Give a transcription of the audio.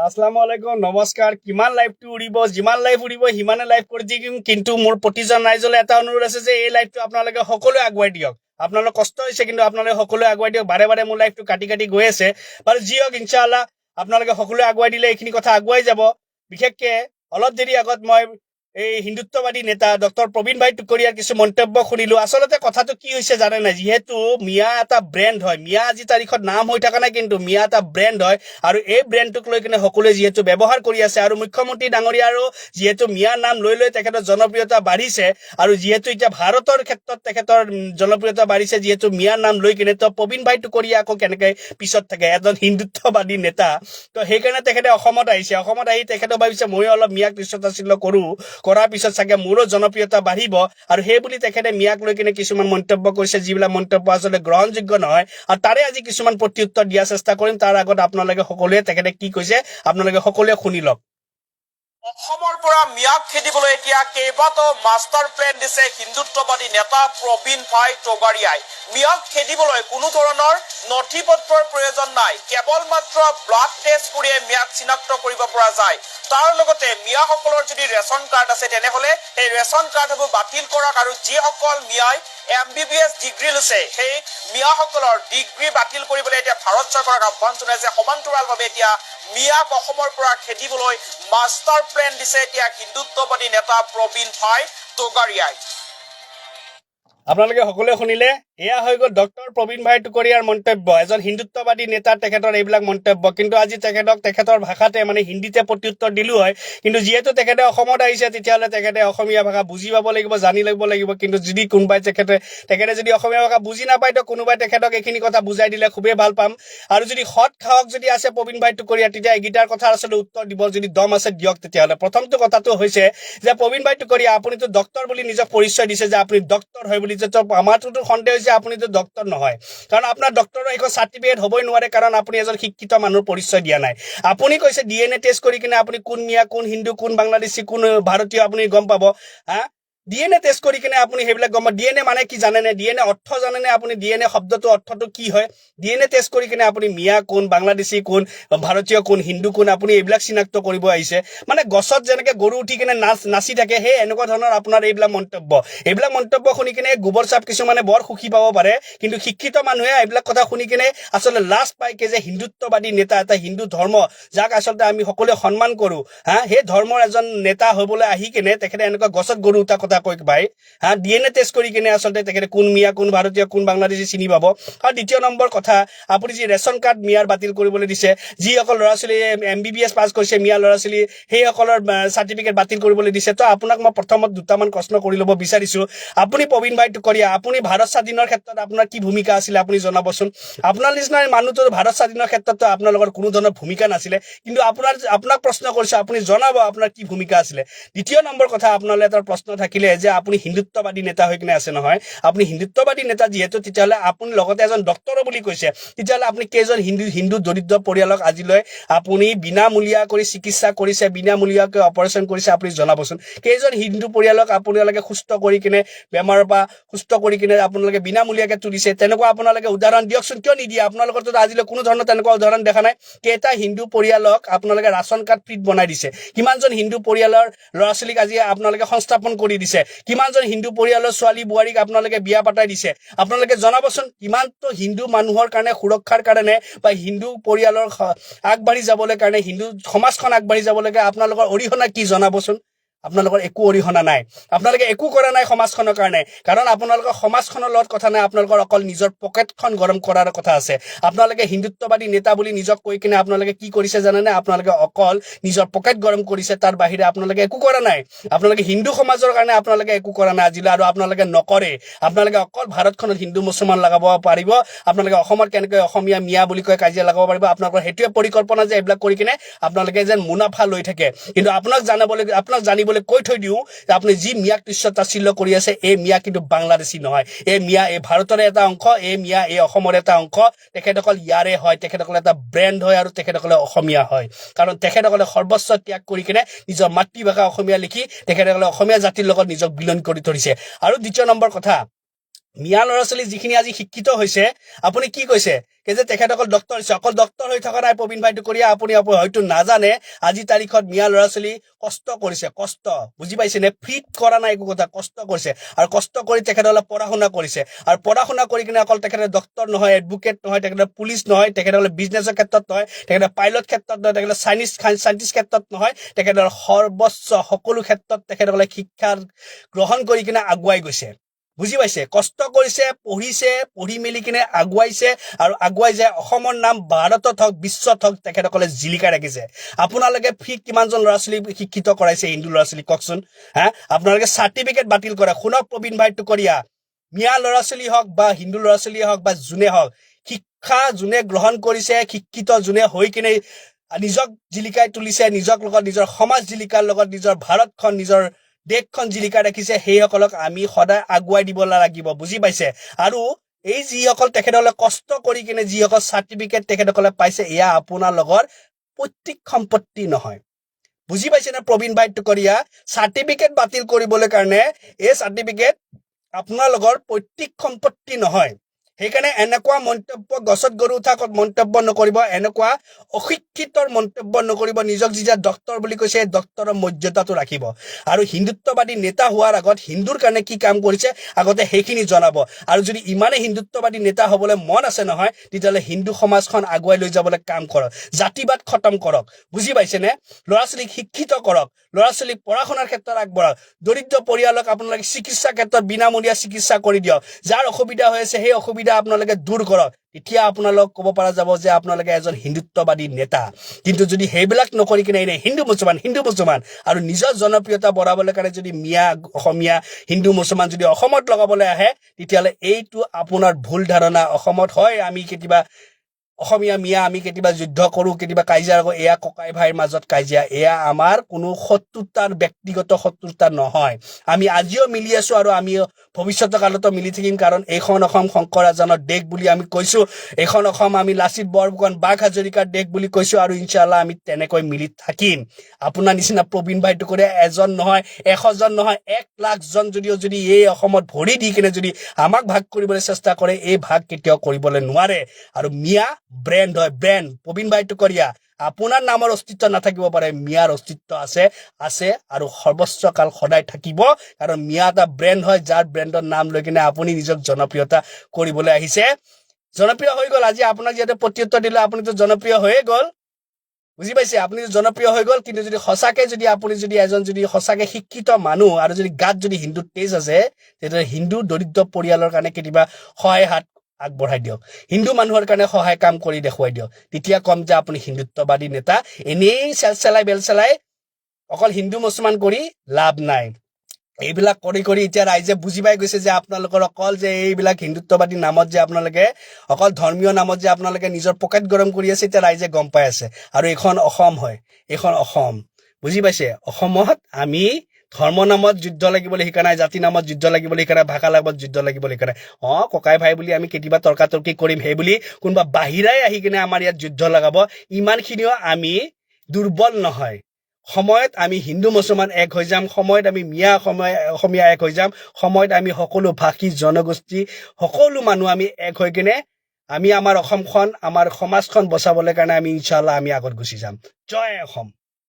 আসসালামু আলাইকুম, নমস্কাৰ। কিমান লাইভটো উৰিব, যিমান লাইভ উৰিব সিমানে লাইভ কৰি দিম, কিন্তু মোৰ প্ৰতিজন ৰাইজলৈ এটা অনুৰোধ আছে যে এই লাইভটো আপোনালোকে সকলোৱে আগুৱাই দিয়ক। আপোনালোকৰ কষ্ট হৈছে, কিন্তু আপোনালোকে সকলোৱে আগুৱাই দিয়ক। বাৰে বাৰে মোৰ লাইভটো কাটি কাটি গৈ আছে, বাৰু যি হওক, ইনশাআল্লাহ আপোনালোকে সকলোৱে আগুৱাই দিলে এইখিনি কথা আগুৱাই যাব। বিশেষকে অলপ দেৰি আগত মই এই হিন্দুত্ববাদী নেতা ডক্টৰ প্ৰবীণ ভাই টুকৰীয়াৰ কিছু মন্তব্য শুনিলো। আচলতে কথাটো কি হৈছে জানে নাই, যিহেতু মিয়া এটা ব্ৰেণ্ড হয়, মিয়া আজি তাৰিখত নাম হৈ থকা নাই, কিন্তু মিয়া এটা ব্ৰেণ্ড হয়, আৰু এই ব্ৰেণ্ডটোক লৈ কিনে সকলোৱে যিহেতু ব্যৱহাৰ কৰি আছে, আৰু মুখ্যমন্ত্ৰী ডাঙৰীয়াৰো যিহেতু মিয়াৰ নাম লৈ লৈ তেখেতৰ জনপ্ৰিয়তা বাঢ়িছে, আৰু যিহেতু এতিয়া ভাৰতৰ ক্ষেত্ৰত তেখেতৰ জনপ্ৰিয়তা বাঢ়িছে, যিহেতু মিয়াৰ নাম লৈ কিনে, তো প্ৰবীণ ভাই টুকৰীয়া আকৌ কেনেকৈ পিছত থাকে, এজন হিন্দুত্ববাদী নেতা। তো সেইকাৰণে তেখেতে অসমত আহিছে। অসমত আহি তেখেতে ভাবিছে ময়ো অলপ মিয়াক কৃষ্ণতাচিল্য কৰাৰ পিছত চাগে মোৰো জনপ্ৰিয়তা বাঢ়িব, আৰু সেই বুলি তেখেতে মিয়াক লৈ কিনে কিছুমান মন্তব্য কৰিছে, যিবিলাক মন্তব্য আচলতে গ্ৰহণযোগ্য নহয়, আৰু তাৰে আজি কিছুমান প্ৰত্যুত্তৰ দিয়াৰ চেষ্টা কৰিম। তাৰ আগত আপোনালোকে সকলোৱে তেখেতে কি কৈছে আপোনালোকে সকলোৱে শুনি লওক। অসমৰ পৰা মিয়াক খেদিবলৈ এতিয়া কেইবাটাও মাষ্টাৰ প্লেন দিছে হিন্দুত্ববাদী নেতা প্ৰবীণ ভাই টুকৰীয়াই। মিয়াক খেদিবলৈ কোনো ধৰণৰ নথি পত্ৰৰ প্ৰয়োজন নাই, কেৱল মাত্ৰ ব্লাড টেষ্ট কৰিয়ে মিয়াক চিনাক্ত কৰিব পৰা যায়। তাৰ লগতে মিয়াসকলৰ যদি ৰেচন কাৰ্ড আছে তেনেহলে সেই ৰেচন কাৰ্ডসমূহ বাতিল কৰক, আৰু যিসকল মিয়াই MBBS ডিগ্ৰী লৈছে সেই মিয়াসকলৰ ডিগ্ৰী বাতিল কৰিবলৈ এতিয়া ভাৰত চৰকাৰক আহ্বান জনাইছে। সমান্তৰালভাৱে এতিয়া মিয়াক অসমৰ পৰা খেদিবলৈ মাষ্টাৰ প্লেন দিছে এতিয়া হিন্দুত্ববাদী নেতা প্ৰবীণ ভাই টুকৰীয়াই। আপোনালোকে সকলোৱে শুনিলে, এয়া হৈ গ'ল ডক্টৰ প্ৰবীণ ভাই টুকৰীয়াৰ মন্তব্য, এজন হিন্দুত্ববাদী নেতা তেখেতৰ এইবিলাক মন্তব্য। কিন্তু আজি তেখেতৰ ভাষাতে মানে হিন্দীতে প্ৰত্যুত্তৰ দিলো হয়, কিন্তু যিহেতু তেখেতে অসমত আহিছে তেতিয়াহ'লে তেখেতে অসমীয়া ভাষা বুজি পাব লাগিব, জানি ল'ব লাগিব। কিন্তু যদি কোনোবাই তেখেতে যদি অসমীয়া ভাষা বুজি নাপায়, তো কোনোবাই তেখেতক এইখিনি কথা বুজাই দিলে খুবেই ভাল পাম। আৰু যদি সৎ সাহস যদি আছে প্ৰবীণ ভাই টুকৰীয়া, তেতিয়া এইকেইটাৰ কথা আচলতে উত্তৰ দিব, যদি দম আছে দিয়ক। তেতিয়াহ'লে প্ৰথমটো কথাটো হৈছে যে প্ৰবীণ ভাই টুকৰীয়া, আপুনিতো ডক্টৰ বুলি নিজক পৰিচয় দিছে যে আপুনি ডক্টৰ হয় বুলি। আমাৰতো সন্দেহ হৈছে আপুনিতো ডক্টৰ নহয়, কাৰণ আপোনাৰ ডক্টৰৰ এখন চাৰ্টিফিকেট হ'বই নোৱাৰে, কাৰণ আপুনি এজন শিক্ষিত মানুহৰ পৰিচয় দিয়া নাই। আপুনি কৈছে DNA টেষ্ট কৰি কিনে আপুনি কোন মিয়া, কোন হিন্দু, কোন বাংলাদেশী, কোন ভাৰতীয় আপুনি গম পাব। DNA টেষ্ট কৰি কিনে আপুনি সেইবিলাক গম পাব। DNA মানে কি জানেনে? DNA অৰ্থ জানেনে আপুনি? DNA শব্দটো অৰ্থটো কি হয়? DNA টেষ্ট কৰি কিনে আপুনি মিয়া কোন, বাংলাদেশী কোন, ভাৰতীয় কোন, হিন্দু কোন, আপুনি এইবিলাক চিনাক্ত কৰিব আহিছে। মানে গছত যেনেকে গৰু উঠি কিনে নাচি থাকে, সেই এনেকুৱা ধৰণৰ আপোনাৰ এইবিলাক মন্তব্য শুনি কিনে গোবৰ চাপ কিছুমানে বৰ সুখী পাব পাৰে, কিন্তু শিক্ষিত মানুহে এইবিলাক কথা শুনি কিনে আচলতে লাজ পায় যে হিন্দুত্ববাদী নেতা, এটা হিন্দু ধৰ্ম যাক আচলতে আমি সকলোৱে সন্মান কৰো, সেই ধৰ্মৰ এজন নেতা হবলৈ আহি কিনে তেখেতে এনেকুৱা গছত গৰু উঠা কথা কৈ ভাই। DNA টেষ্ট কৰি কিনে আচলতে তেখেতে কোন মিয়া, কোন ভাৰতীয়, কোন বাংলাদেশী চিনি পাব। আৰু দ্বিতীয় নম্বৰ কথা, আপুনি যি ৰেচন কাৰ্ড মিয়াৰ বাতিল কৰিবলৈ দিছে, যিসকল ল'ৰা ছোৱালীয়ে MBBS পাছ কৰিছে মিয়া ল'ৰা ছোৱালী, সেইসকলৰ চাৰ্টিফিকেট বাতিল কৰিবলৈ দিছে। তো আপোনাক মই প্ৰথমত দুটামান প্ৰশ্ন কৰি ল'ব বিচাৰিছো। আপুনি প্ৰবীণ ভাই টুকৰীয়া, আপুনি ভাৰত স্বাধীনৰ ক্ষেত্ৰত আপোনাৰ কি ভূমিকা আছিলে আপুনি জনাবচোন। আপোনাৰ নিচিনা মানুহটো ভাৰত স্বাধীনৰ ক্ষেত্ৰতো আপোনালোকৰ কোনো ধৰণৰ ভূমিকা নাছিলে, কিন্তু আপোনাক প্ৰশ্ন কৰিছো, আপুনি জনাব আপোনাৰ কি ভূমিকা আছিলে। দ্বিতীয় নম্বৰ কথা, আপোনালৈ এটা প্ৰশ্ন থাকিলে যে আপুনি হিন্দুত্ববাদী নেতা হৈ কিনে আছে নহয়, আপুনি হিন্দুত্ববাদী নেতা যিহেতু, তেতিয়াহ'লে আপুনি লগতে এজন ডক্টৰো বুলি কৈছে, তেতিয়াহ'লে আপুনি কেইজন হিন্দু দৰিদ্ৰ পৰিয়ালক আজিলৈ আপুনি বিনামূলীয়া কৰি চিকিৎসা কৰিছে, বিনামূলীয়াকৈ অপাৰেশ্যন কৰিছে, আপুনি জনাবচোন। কেইজন হিন্দু পৰিয়ালক আপোনালোকে সুস্থ কৰি কিনে, বেমাৰৰ পৰা সুস্থ কৰি কিনে আপোনালোকে বিনামূলীয়াকৈ তুলিছে? তেনেকুৱা আপোনালোকে উদাহৰণ দিয়কচোন। কিয় নিদিয়ে? আপোনালোকৰতো আজিলৈ কোনো ধৰণৰ তেনেকুৱা উদাহৰণ দেখা নাই। কেইটা হিন্দু পৰিয়ালক আপোনালোকে ৰাচন কাৰ্ড ফ্ৰীত বনাই দিছে? কিমানজন হিন্দু পৰিয়ালৰ ল'ৰা ছোৱালীক আজি আপোনালোকে সংস্থাপন কৰি দিছে? কিমানজন হিন্দু পৰিয়ালৰ ছোৱালী বোৱাৰীক আপোনালোকে বিয়া পাতাই দিছে? আপোনালোকে জনাবচোন। কিমানটো হিন্দু মানুহৰ কাৰণে, সুৰক্ষাৰ কাৰণে, বা হিন্দু পৰিয়ালৰ আগবাঢ়ি যাবলৈ কাৰণে, হিন্দু সমাজখন আগবাঢ়ি যাবলৈকে আপোনালোকৰ অৰিহণা কি জনাবচোন। আপোনালোকৰ একো অৰিহণা নাই, আপোনালোকে একো কৰা নাই সমাজখনৰ কাৰণে, কাৰণ আপোনালোকৰ সমাজখনৰ লগত কথা নাই, আপোনালোকৰ অকল নিজৰ পকেটখন গৰম কৰাৰ কথা আছে। আপোনালোকে হিন্দুত্ববাদী নেতা বুলি নিজক কৈ কিনে আপোনালোকে কি কৰিছে জানেনে? আপোনালোকে অকল নিজৰ পকেট গৰম কৰিছে, তাৰ বাহিৰে আপোনালোকে একো কৰা নাই। আপোনালোকে হিন্দু সমাজৰ কাৰণে আপোনালোকে একো কৰা নাই আজিলৈ, আৰু আপোনালোকে নকৰে। আপোনালোকে অকল ভাৰতখনত হিন্দু মুছলমান লগাব পাৰিব, আপোনালোকে অসমত কেনেকৈ অসমীয়া মিয়া বুলি কৈ কাজিয়া লগাব পাৰিব। আপোনালোকৰ সেইটোৱে পৰিকল্পনা যে এইবিলাক কৰি কিনে আপোনালোকে যেন মুনাফা লৈ থাকে। কিন্তু আপোনাক জানিবলৈ কৈ থৈ দিওঁ যে আপুনি যি মিয়াক তুচ্ছতাচ্ছিল্য কৰি আছে, এই মিয়া কিন্তু বাংলাদেশী নহয়, এই মিয়া এই ভাৰতৰে এটা অংশ, এই মিয়া এই অসমৰ এটা অংশ। তেখেতসকল ইয়াৰে হয়, তেখেতসকল এটা ব্ৰেণ্ড হয়, আৰু তেখেতসকলে অসমীয়া হয়, কাৰণ তেখেতসকলে সৰ্বস্ব ত্যাগ কৰি কিনে নিজৰ মাতৃভাষা অসমীয়া লিখি তেখেতসকলে অসমীয়া জাতিৰ লগত নিজক বিলীন কৰি ধৰিছে। আৰু দ্বিতীয় নম্বৰ কথা, মিয়া ল'ৰা ছোৱালী যিখিনি আজি শিক্ষিত হৈছে আপুনি কি কৈছে যে তেখেত অকল ডক্টৰ হৈছে অকল ডক্টৰ হৈ থকা নাই প্ৰবীণ ভাই টুকুৰীয়া আপুনি হয়তো নাজানে আজি তাৰিখত মিয়া ল'ৰা ছোৱালী কষ্ট কৰিছে কষ্ট বুজি পাইছে নে ফ্ৰীত কৰা নাই একো কথা কষ্ট কৰিছে আৰু কষ্ট কৰি তেখেতসকলে পঢ়া শুনা কৰিছে আৰু পঢ়া শুনা কৰি কিনে অকল তেখেতে ডক্টৰ নহয় এডভোকেট নহয় তেখেতে পুলিচ নহয় তেখেতসকলে বিজনেছৰ ক্ষেত্ৰত নহয় তেখেতে পাইলট ক্ষেত্ৰত নহয় তেখেতে চাইন্টিষ্ট ক্ষেত্ৰত নহয় তেখেতৰ সৰ্বোচ্চ সকলো ক্ষেত্ৰত তেখেতসকলে শিক্ষা গ্ৰহণ কৰি কিনে আগুৱাই গৈছে বুজি পাইছে কষ্ট কৰিছে পঢ়িছে পঢ়ি মেলি কিনে আগুৱাইছে আৰু আগুৱাই যায় অসমৰ নাম ভাৰতত হওক বিশ্বত হওক তেখেতসকলে জিলিকাই ৰাখিছে আপোনালোকে ফ্ৰী কিমানজন ল'ৰা ছোৱালী শিক্ষিত কৰাইছে হিন্দু ল'ৰা ছোৱালী কওকচোন হা আপোনালোকে চাৰ্টিফিকেট বাতিল কৰে শুনক প্ৰবীণ ভাই টুকুৰীয়া মিয়া ল'ৰা ছোৱালী হওক বা হিন্দু ল'ৰা ছোৱালী হওক বা যোনে হওক শিক্ষা যোনে গ্ৰহণ কৰিছে শিক্ষিত যোনে হৈ কিনে নিজক জিলিকাই তুলিছে নিজক লগত নিজৰ সমাজ জিলিকাৰ লগত নিজৰ ভাৰতখন নিজৰ দেশখন জিলিকাই ৰাখিছে সেইসকলক আমি সদায় আগুৱাই দিব লাগিব বুজি পাইছে আৰু এই যিসকল তেখেতসকলে কষ্ট কৰি কিনে যিসকল চাৰ্টিফিকেট তেখেতসকলে পাইছে এয়া আপোনাৰ লগৰ পৈতৃক সম্পত্তি নহয় বুজি পাইছে নে প্ৰবীণ ভাই টুকুৰীয়া চাৰ্টিফিকেট বাতিল কৰিবলৈ কাৰণে এই চাৰ্টিফিকেট আপোনাৰ লগৰ পৈতৃক সম্পত্তি নহয় সেইকাৰণে এনেকুৱা মন্তব্য গছত গৰু উঠা মন্তব্য নকৰিব এনেকুৱা অশিক্ষিতৰ মন্তব্য নকৰিব নিজক যেতিয়া ডক্টৰ বুলি কৈছে ডক্টৰৰ মৰ্যাদাটো ৰাখিব আৰু হিন্দুত্ববাদী নেতা হোৱাৰ আগত হিন্দুৰ কাৰণে কি কাম কৰিছে আগতে সেইখিনি জনাব আৰু যদি ইমানে হিন্দুত্ববাদী নেতা হ'বলৈ মন আছে নহয় তেতিয়াহ'লে হিন্দু সমাজখন আগুৱাই লৈ যাবলৈ কাম কৰক জাতিবাদ খতম কৰক বুজি পাইছেনে ল'ৰা ছোৱালীক শিক্ষিত কৰক ল'ৰা ছোৱালীক পঢ়া শুনাৰ ক্ষেত্ৰত আগবঢ়াওক দৰিদ্ৰ পৰিয়ালক আপোনালোকে চিকিৎসা ক্ষেত্ৰত বিনামূলীয়া চিকিৎসা কৰি দিয়ক যাৰ অসুবিধা হৈ আছে সেই অসুবিধা আপোনালোকে দূৰ কৰক তেতিয়া আপোনালোক ক'ব পৰা যাব যে আপোনালোকে এজন হিন্দুত্ববাদী নেতা কিন্তু যদি সেইবিলাক নকৰি কিনে এনে হিন্দু মুছলমান আৰু নিজৰ জনপ্ৰিয়তা বঢ়াবলৈ কাৰণে যদি মিয়া অসমীয়া হিন্দু মুছলমান যদি অসমত লগাবলৈ আহে তেতিয়াহ'লে এইটো আপোনাৰ ভুল ধাৰণা অসমত হয় আমি কেতিয়াবা অসমীয়া মিয়া আমি কেতিয়াবা যুদ্ধ কৰোঁ কেতিয়াবা কাজিয়া কৰোঁ এয়া ককাই ভাইৰ মাজত কাজিয়া এয়া আমাৰ কোনো শত্ৰুতাৰ ব্যক্তিগত শত্ৰুতা নহয় আমি আজিও মিলি আছো আৰু আমি ভৱিষ্যত কালতো মিলি থাকিম কাৰণ এইখন অসম শংকৰ ৰাজনৰ দেশ বুলি আমি কৈছো এইখন অসম আমি লাচিত বৰফুকন বাঘ হাজৰিকাৰ দেশ বুলি কৈছো আৰু ইনশাআল্লাহ আমি তেনেকৈ মিলি থাকিম আপোনাৰ নিচিনা প্ৰবীণ ভাই টুকুৰীয়া এজন নহয় 100 জন নহয় 1 লাখ জন যদি এই অসমত ভৰি দি কিনে যদি আমাক ভাগ কৰিবলৈ চেষ্টা কৰে এই ভাগ কেতিয়াও কৰিবলৈ নোৱাৰে আৰু মিয়া ব্ৰেণ্ড হয় ব্ৰেণ্ড প্ৰবীণ ভাই টুকুৰীয়া আপোনাৰ নামৰ অস্তিত্ব নাথাকিব পাৰে মিয়াৰ অস্তিত্ব আছে আৰু সৰ্বোচ্চ কাল সদায় থাকিব কাৰণ মিয়া এটা ব্ৰেণ্ড হয় যাৰ ব্ৰেণ্ডৰ নাম লৈ কিনে আপুনি নিজক জনপ্ৰিয়তা কৰিবলৈ আহিছে জনপ্ৰিয় হৈ গ'ল আজি আপোনাক যিহেতু প্ৰত্যুত্তৰ দিলে আপুনিতো জনপ্ৰিয় হৈয়ে গ'ল বুজি পাইছে আপুনি জনপ্ৰিয় হৈ গ'ল কিন্তু যদি সঁচাকে যদি আপুনি যদি এজন যদি সঁচাকে শিক্ষিত মানুহ আৰু যদি গাত যদি হিন্দু তেজ আছে তেতিয়া হিন্দু দৰিদ্ৰ পৰিয়ালৰ কাৰণে কেতিয়াবা সহায় হাত আগবঢ়াই দিয়ক হিন্দু মানুহৰ কাৰণে সহায় কাম কৰি দেখুৱাই দিয়ক তেতিয়া কম যে আপুনি হিন্দুত্ববাদী নেতা এনেই বেল চেলাই অকল হিন্দু মুছলমান কৰি লাভ নাই এইবিলাক কৰি এতিয়া ৰাইজে বুজি পাই গৈছে যে আপোনালোকৰ অকল যে এইবিলাক হিন্দুত্ববাদী নামত যে আপোনালোকে অকল ধৰ্মীয় নামত যে আপোনালোকে নিজৰ পকেট গৰম কৰি আছে এতিয়া ৰাইজে গম পাই আছে আৰু এইখন অসম হয় এইখন অসম বুজি পাইছে অসমত আমি ধৰ্ম নামত যুদ্ধ লাগিবলৈ শিকা নাই জাতি নামত যুদ্ধ লাগিবলৈ শিকা নাই ভাষা নামত যুদ্ধ লাগিবলৈ শিকা নাই ককাই ভাই বুলি আমি কেতিয়াবা তৰ্কাতৰ্কি কৰিম সেই বুলি কোনোবা বাহিৰাই আহি কিনে আমাৰ ইয়াত যুদ্ধ লগাব ইমানখিনিও আমি দুৰ্বল নহয় সময়ত আমি হিন্দু মুছলমান এক হৈ যাম সময়ত আমি মিয়া অসমীয়া এক হৈ যাম সময়ত আমি সকলো ভাষী জনগোষ্ঠী সকলো মানুহ আমি এক হৈ কিনে আমি আমাৰ অসমখন আমাৰ সমাজখন বচাবলৈ কাৰণে আমি ইনশাআল্লাহ আমি আগত গুচি যাম জয় অসম